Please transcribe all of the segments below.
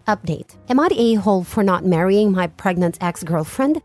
Update. Am I the a-hole for not marrying my pregnant ex-girlfriend?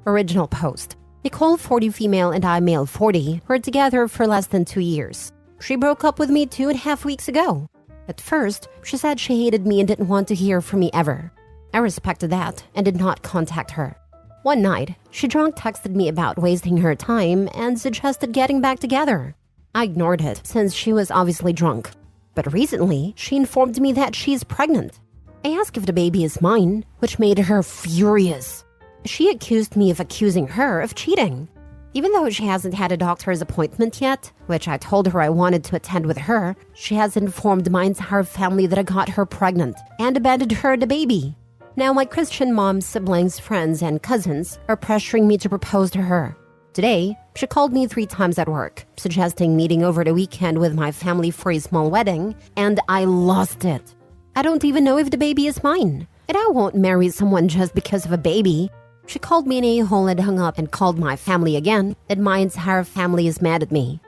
Original post. Nicole, 40 female, and I, male 40, were together for less than 2 years. She broke up with me 2.5 weeks ago. At first, she said she hated me and didn't want to hear from me ever. I respected that and did not contact her. One night, she drunk texted me about wasting her time and suggested getting back together. I ignored it since she was obviously drunk. But recently, she informed me that she's pregnant. I asked if the baby is mine, which made her furious. She accused me of accusing her of cheating. Even though she hasn't had a doctor's appointment yet, which I told her I wanted to attend with her, she has informed my entire family that I got her pregnant and abandoned her and the baby. Now my Christian mom's siblings, friends, and cousins are pressuring me to propose to her. Today, she called me 3 times at work, suggesting meeting over the weekend with my family for a small wedding, and I lost it. I don't even know if the baby is mine, and I won't marry someone just because of a baby. She called me an a-hole and hung up and called my family again, and my entire family is mad at me.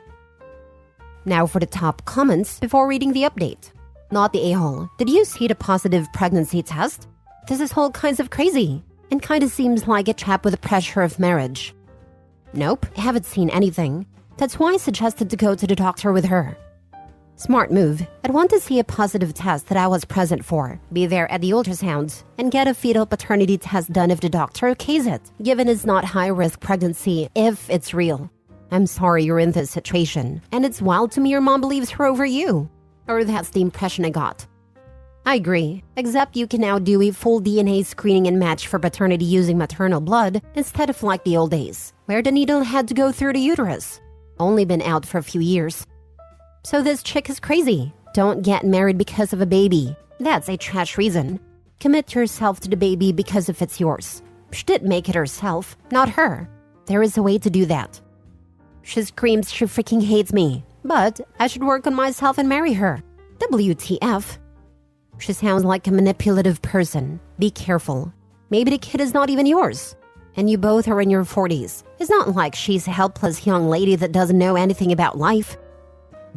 Now for the top comments before reading the update. Not the a-hole. Did you see the positive pregnancy test? This is all kinds of crazy, and kinda seems like a trap with the pressure of marriage. Nope, I haven't seen anything. That's why I suggested to go to the doctor with her. Smart move. I'd want to see a positive test that I was present for, be there at the ultrasound, and get a fetal paternity test done if the doctor okays it, given it's not high-risk pregnancy if it's real. I'm sorry you're in this situation, and it's wild to me your mom believes her over you. Or that's the impression I got. I agree, except you can now do a full DNA screening and match for paternity using maternal blood instead of like the old days, where the needle had to go through the uterus. Only been out for a few years. So this chick is crazy. Don't get married because of a baby. That's a trash reason. Commit yourself to the baby because if it's yours. She did make it herself, not her. There is a way to do that. She screams she freaking hates me, but I should work on myself and marry her. WTF. She sounds like a manipulative person. Be careful. Maybe the kid is not even yours. And you both are in your 40s. It's not like she's a helpless young lady that doesn't know anything about life.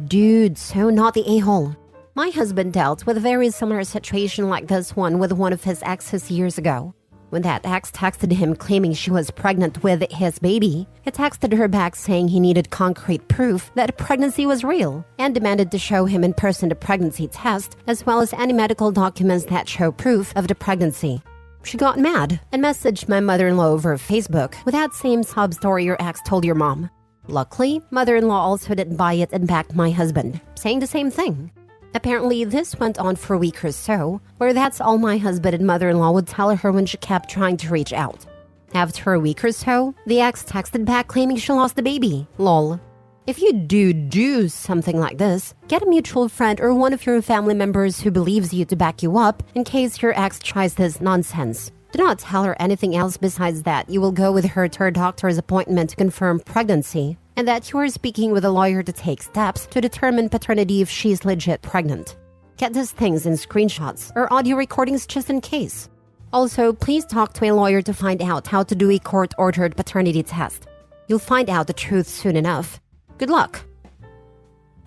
Dude, so not the a-hole. My husband dealt with a very similar situation like this one with one of his exes years ago. When that ex texted him claiming she was pregnant with his baby, he texted her back saying he needed concrete proof that the pregnancy was real and demanded to show him in person the pregnancy test as well as any medical documents that show proof of the pregnancy. She got mad and messaged my mother-in-law over Facebook with that same sob story your ex told your mom. Luckily, mother-in-law also didn't buy it and backed my husband, saying the same thing. Apparently, this went on for a week or so, where that's all my husband and mother-in-law would tell her when she kept trying to reach out. After a week or so, the ex texted back claiming she lost the baby. Lol. If you do something like this, get a mutual friend or one of your family members who believes you to back you up in case your ex tries this nonsense. Do not tell her anything else besides that you will go with her to her doctor's appointment to confirm pregnancy, and that you are speaking with a lawyer to take steps to determine paternity if she's legit pregnant. Get these things in screenshots or audio recordings just in case. Also, please talk to a lawyer to find out how to do a court-ordered paternity test. You'll find out the truth soon enough. Good luck!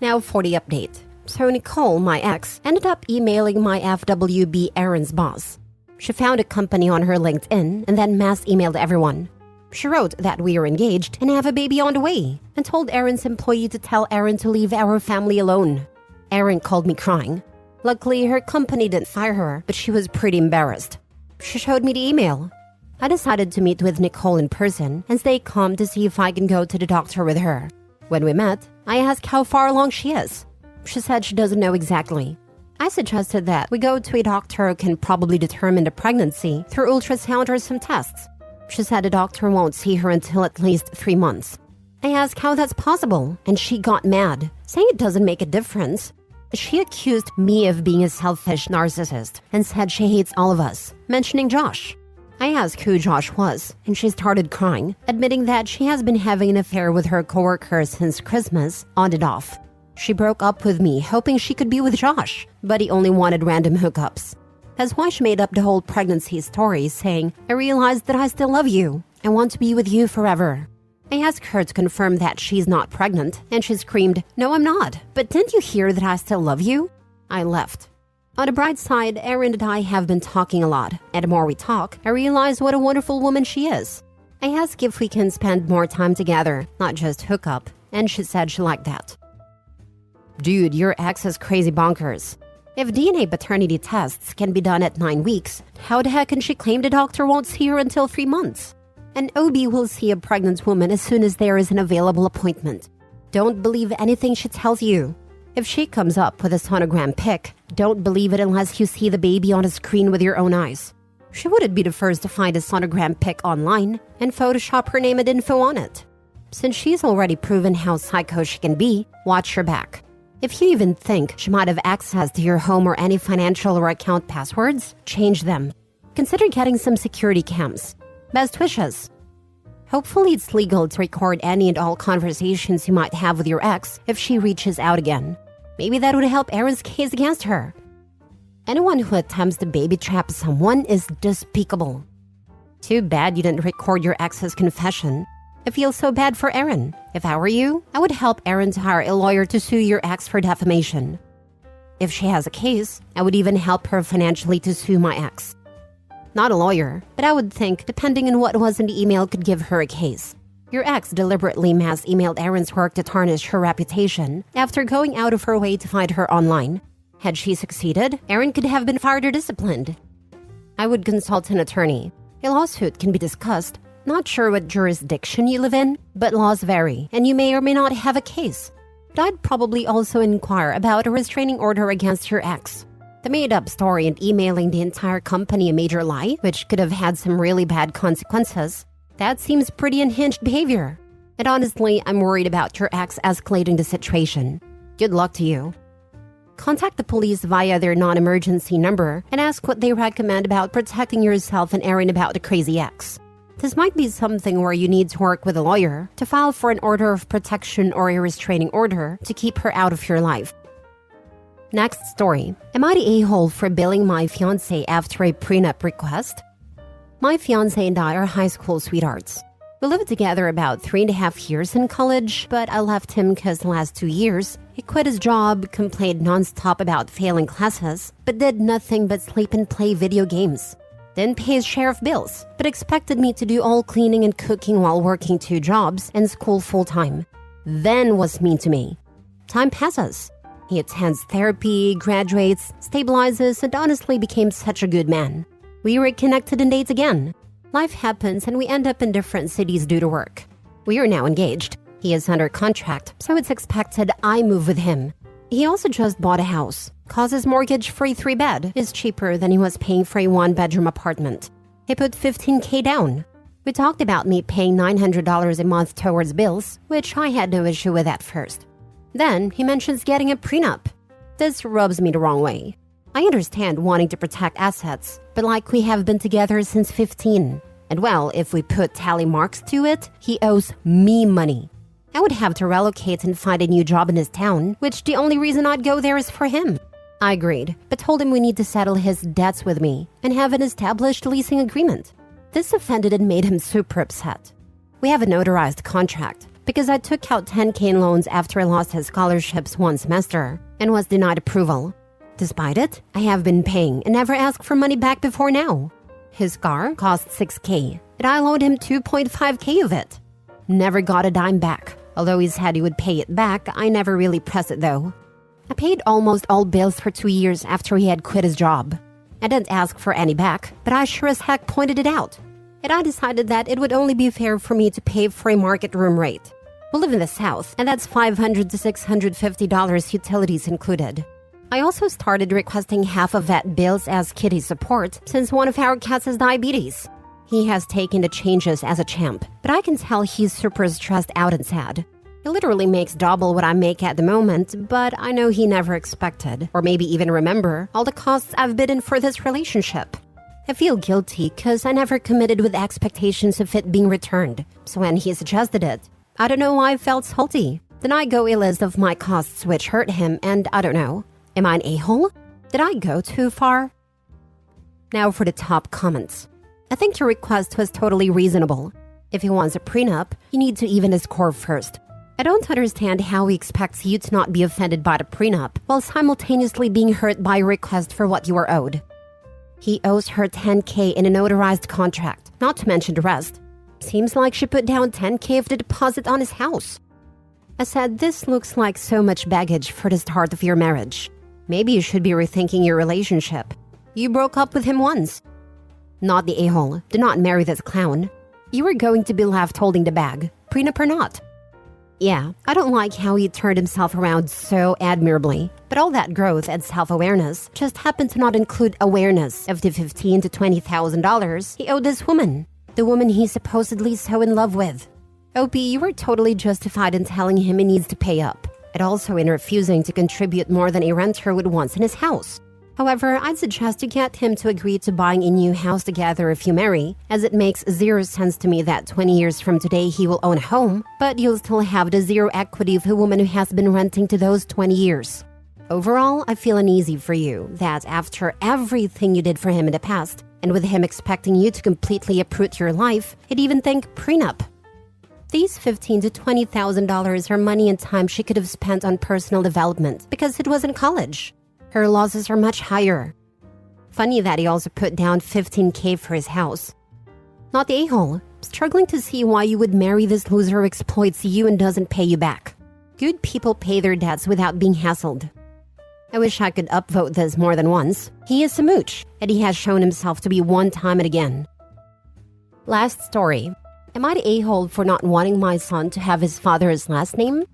Now for the update. So Nicole, my ex, ended up emailing my FWB Aaron's boss. She found a company on her LinkedIn and then mass emailed everyone. She wrote that we are engaged and have a baby on the way and told Aaron's employee to tell Aaron to leave our family alone. Aaron called me crying. Luckily, her company didn't fire her, but she was pretty embarrassed. She showed me the email. I decided to meet with Nicole in person and stay calm to see if I can go to the doctor with her. When we met, I asked how far along she is. She said she doesn't know exactly. I suggested that we go to a doctor who can probably determine the pregnancy through ultrasound or some tests. She said the doctor won't see her until at least 3 months. I asked how that's possible, and she got mad, saying it doesn't make a difference. She accused me of being a selfish narcissist and said she hates all of us, mentioning Josh. I asked who Josh was, and she started crying, admitting that she has been having an affair with her coworker since Christmas, on and off. She broke up with me, hoping she could be with Josh, but he only wanted random hookups. That's why she made up the whole pregnancy story, saying, I realized that I still love you. I want to be with you forever. I asked her to confirm that she's not pregnant, and she screamed, "No, I'm not. But didn't you hear that I still love you?" I left. On the bright side, Erin and I have been talking a lot, and the more we talk, I realize what a wonderful woman she is. I asked if we can spend more time together, not just hook up, and she said she liked that. Dude, your ex is crazy bonkers. If DNA paternity tests can be done at 9 weeks, how the heck can she claim the doctor won't see her until 3 months? An OB will see a pregnant woman as soon as there is an available appointment. Don't believe anything she tells you. If she comes up with a sonogram pic, don't believe it unless you see the baby on a screen with your own eyes. She wouldn't be the first to find a sonogram pic online and Photoshop her name and info on it. Since she's already proven how psycho she can be, watch her back. If you even think she might have access to your home or any financial or account passwords, change them. Consider getting some security cams. Best wishes. Hopefully it's legal to record any and all conversations you might have with your ex if she reaches out again. Maybe that would help Erin's case against her. Anyone who attempts to baby trap someone is despicable. Too bad you didn't record your ex's confession. I feel so bad for Erin. If I were you, I would help Erin to hire a lawyer to sue your ex for defamation. If she has a case, I would even help her financially to sue my ex. Not a lawyer, but I would think, depending on what was in the email, could give her a case. Your ex deliberately mass emailed Erin's work to tarnish her reputation after going out of her way to find her online. Had she succeeded, Erin could have been fired or disciplined. I would consult an attorney. A lawsuit can be discussed. Not sure what jurisdiction you live in, but laws vary, and you may or may not have a case. But I'd probably also inquire about a restraining order against your ex. The made-up story and emailing the entire company a major lie, which could have had some really bad consequences, that seems pretty unhinged behavior. And honestly, I'm worried about your ex escalating the situation. Good luck to you. Contact the police via their non-emergency number and ask what they recommend about protecting yourself and Erin about the crazy ex. This might be something where you need to work with a lawyer to file for an order of protection or a restraining order to keep her out of your life. Next story. Am I the a-hole for billing my fiancé after a prenup request? My fiancé and I are high school sweethearts. We lived together about 3.5 years in college, but I left him because the last 2 years, he quit his job, complained nonstop about failing classes, but did nothing but sleep and play video games. Didn't pay his share of bills, but expected me to do all cleaning and cooking while working 2 jobs and school full-time. Then was mean to me. Time passes. He attends therapy, graduates, stabilizes, and honestly became such a good man. We reconnected and dates again. Life happens and we end up in different cities due to work. We are now engaged. He is under contract, so it's expected I move with him. He also just bought a house. Cause his mortgage for a 3-bed is cheaper than he was paying for a 1-bedroom apartment. He put $15,000 down. We talked about me paying $900 a month towards bills, which I had no issue with at first. Then he mentions getting a prenup. This rubs me the wrong way. I understand wanting to protect assets, but like we have been together since 15. And well, if we put tally marks to it, he owes me money. I would have to relocate and find a new job in his town, which the only reason I'd go there is for him. I agreed, but told him we need to settle his debts with me and have an established leasing agreement. This offended and made him super upset. We have a notarized contract because I took out $10,000 in loans after I lost his scholarships 1 semester and was denied approval. Despite it, I have been paying and never asked for money back before now. His car cost $6,000, and I loaned him $2.5K of it. Never got a dime back. Although he said he would pay it back, I never really pressed it though. I paid almost all bills for 2 years after he had quit his job. I didn't ask for any back, but I sure as heck pointed it out. And I decided that it would only be fair for me to pay for a market room rate. We live in the South, and that's $500 to $650 utilities included. I also started requesting half of vet bills as kitty support since one of our cats has diabetes. He has taken the changes as a champ, but I can tell he's super stressed out and sad. He literally makes double what I make at the moment, but I know he never expected, or maybe even remember, all the costs I've bidden for this relationship. I feel guilty because I never committed with expectations of it being returned, so when he suggested it, I don't know why I felt salty. Then I go a list of my costs which hurt him, and I don't know. Am I an a-hole? Did I go too far? Now for the top comments. I think your request was totally reasonable. If he wants a prenup, you need to even his score first. I don't understand how he expects you to not be offended by the prenup while simultaneously being hurt by a request for what you are owed. He owes her $10K in a notarized contract, not to mention the rest. Seems like she put down $10K of the deposit on his house. I said, this looks like so much baggage for the start of your marriage. Maybe you should be rethinking your relationship. You broke up with him once. Not the a-hole. Do not marry this clown. You were going to be left holding the bag, prenup or not. Yeah, I don't like how he turned himself around so admirably. But all that growth and self-awareness just happened to not include awareness of the $15,000 to $20,000 he owed this woman. The woman he's supposedly so in love with. OP, you were totally justified in telling him he needs to pay up, and also in refusing to contribute more than a renter would want in his house. However, I'd suggest you get him to agree to buying a new house together if you marry, as it makes zero sense to me that 20 years from today he will own a home, but you'll still have the zero equity of a woman who has been renting to those 20 years. Overall, I feel uneasy for you that after everything you did for him in the past, and with him expecting you to completely uproot your life, he'd even think prenup. These $15,000 to $20,000 are money and time she could have spent on personal development because it was in college. Her losses are much higher. Funny that he also put down $15K for his house. Not the a-hole. Struggling to see why you would marry this loser who exploits you and doesn't pay you back. Good people pay their debts without being hassled. I wish I could upvote this more than once. He is a mooch, and he has shown himself to be one time and again. Last story. Am I the a-hole for not wanting my son to have his father's last name?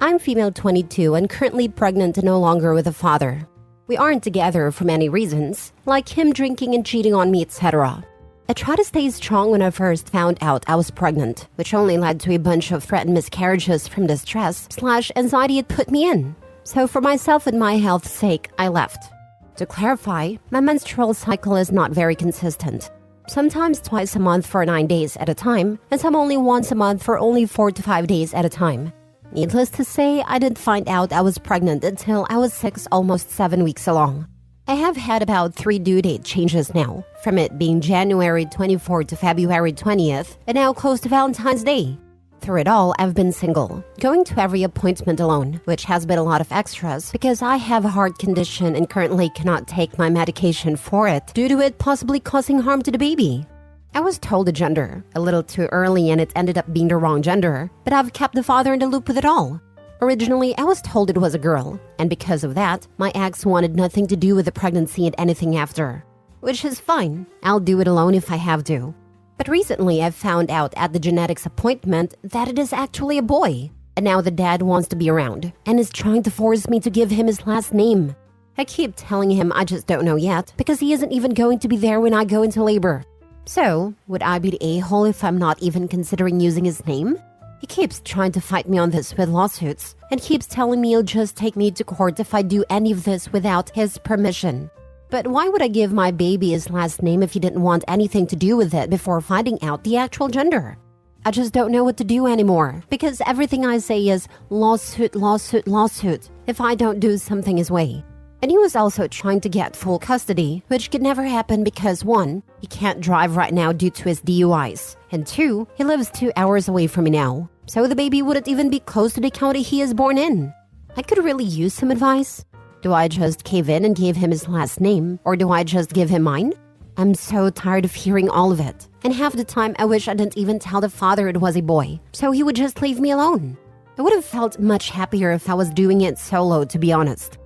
I'm female 22 and currently pregnant and no longer with a father. We aren't together for many reasons, like him drinking and cheating on me, etc. I tried to stay strong when I first found out I was pregnant, which only led to a bunch of threatened miscarriages from the stress/anxiety it put me in. So for myself and my health's sake, I left. To clarify, my menstrual cycle is not very consistent. Sometimes twice a month for 9 days at a time, and some only once a month for only 4 to 5 days at a time. Needless to say, I didn't find out I was pregnant until I was 6, almost 7 weeks along. I have had about 3 due date changes now, from it being January 24th to February 20th, and now close to Valentine's Day. Through it all, I've been single, going to every appointment alone, which has been a lot of extras because I have a heart condition and currently cannot take my medication for it due to it possibly causing harm to the baby. I was told a gender, a little too early, and it ended up being the wrong gender, but I've kept the father in the loop with it all. Originally, I was told it was a girl, and because of that, my ex wanted nothing to do with the pregnancy and anything after. Which is fine, I'll do it alone if I have to. But recently, I found out at the genetics appointment that it is actually a boy, and now the dad wants to be around, and is trying to force me to give him his last name. I keep telling him I just don't know yet, because he isn't even going to be there when I go into labor. So, would I be the a-hole if I'm not even considering using his name? He keeps trying to fight me on this with lawsuits, and keeps telling me he'll just take me to court if I do any of this without his permission. But why would I give my baby his last name if he didn't want anything to do with it before finding out the actual gender? I just don't know what to do anymore, because everything I say is lawsuit, lawsuit, lawsuit if I don't do something his way. And he was also trying to get full custody, which could never happen because 1, he can't drive right now due to his DUIs, and 2, he lives 2 hours away from me now, so the baby wouldn't even be close to the county he is born in. I could really use some advice. Do I just cave in and give him his last name, or do I just give him mine? I'm so tired of hearing all of it, and half the time I wish I didn't even tell the father it was a boy, so he would just leave me alone. I would have felt much happier if I was doing it solo, to be honest.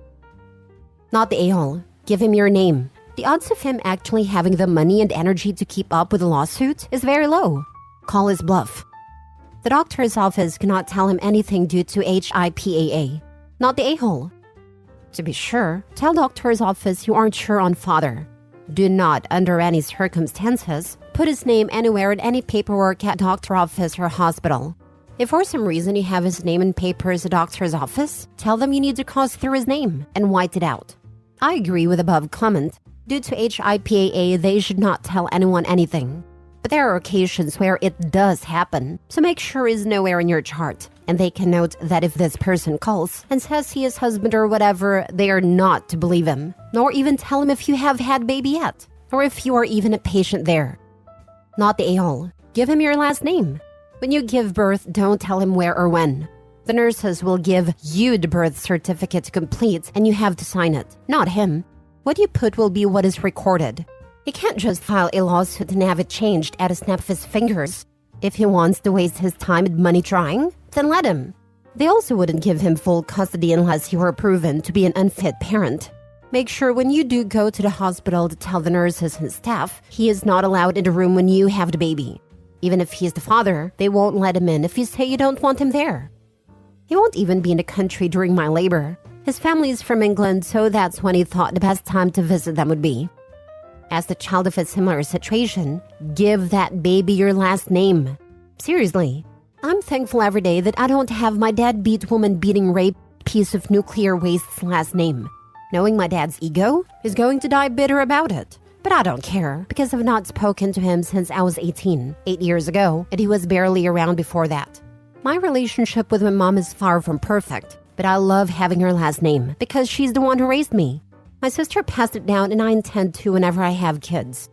Not the a-hole. Give him your name. The odds of him actually having the money and energy to keep up with a lawsuit is very low. Call his bluff. The doctor's office cannot tell him anything due to HIPAA. Not the a-hole. To be sure, tell doctor's office you aren't sure on father. Do not, under any circumstances, put his name anywhere in any paperwork at doctor office or hospital. If for some reason you have his name in papers at doctor's office, tell them you need to cross through his name and white it out. I agree with above comment. Due to HIPAA, they should not tell anyone anything. But there are occasions where it does happen, so make sure it's nowhere in your chart. And they can note that if this person calls and says he is husband or whatever, they are not to believe him, nor even tell him if you have had baby yet, or if you are even a patient there. Not the a-hole. Give him your last name. When you give birth, don't tell him where or when. The nurses will give you the birth certificate to complete, and you have to sign it, not him. What you put will be what is recorded. He can't just file a lawsuit and have it changed at a snap of his fingers. If he wants to waste his time and money trying, then let him. They also wouldn't give him full custody unless you are proven to be an unfit parent. Make sure when you do go to the hospital to tell the nurses and staff, he is not allowed in the room when you have the baby. Even if he's the father, they won't let him in if you say you don't want him there. He won't even be in the country during my labor. His family is from England, so that's when he thought the best time to visit them would be. As the child of a similar situation, give that baby your last name. Seriously, I'm thankful every day that I don't have my deadbeat woman beating rape piece of nuclear waste's last name. Knowing my dad's ego is going to die bitter about it. But I don't care, because I've not spoken to him since I was 18, 8 years ago, and he was barely around before that. My relationship with my mom is far from perfect, but I love having her last name because she's the one who raised me. My sister passed it down, and I intend to whenever I have kids.